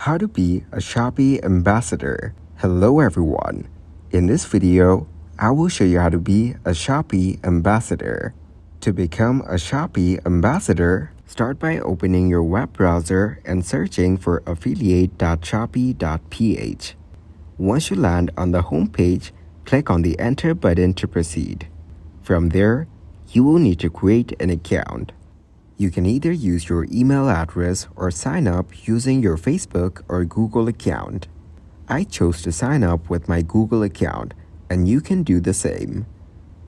How to be a Shopee ambassador. Hello everyone. In this video, I will show you how to be a Shopee ambassador. To become a Shopee ambassador, start by opening your web browser and searching for affiliate.shopee.ph. Once you land on the home page, click on the enter button to proceed. From there, you will need to create an account. You can either use your email address or sign up using your Facebook or Google account. I chose to sign up with my Google account, and you can do the same.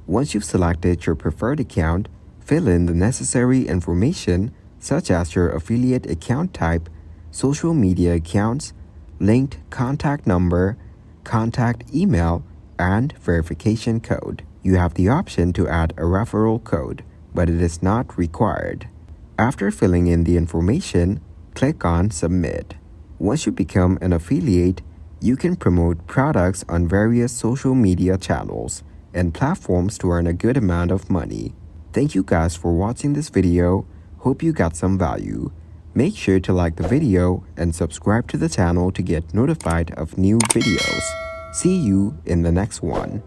Once you've selected your preferred account, fill in the necessary information such as your affiliate account type, social media accounts, linked contact number, contact email, and verification code. You have the option to add a referral code, but it is not required. After filling in the information, click on Submit. Once you become an affiliate, you can promote products on various social media channels and platforms to earn a good amount of money. Thank you guys for watching this video. Hope you got some value. Make sure to like the video and subscribe to the channel to get notified of new videos. See you in the next one.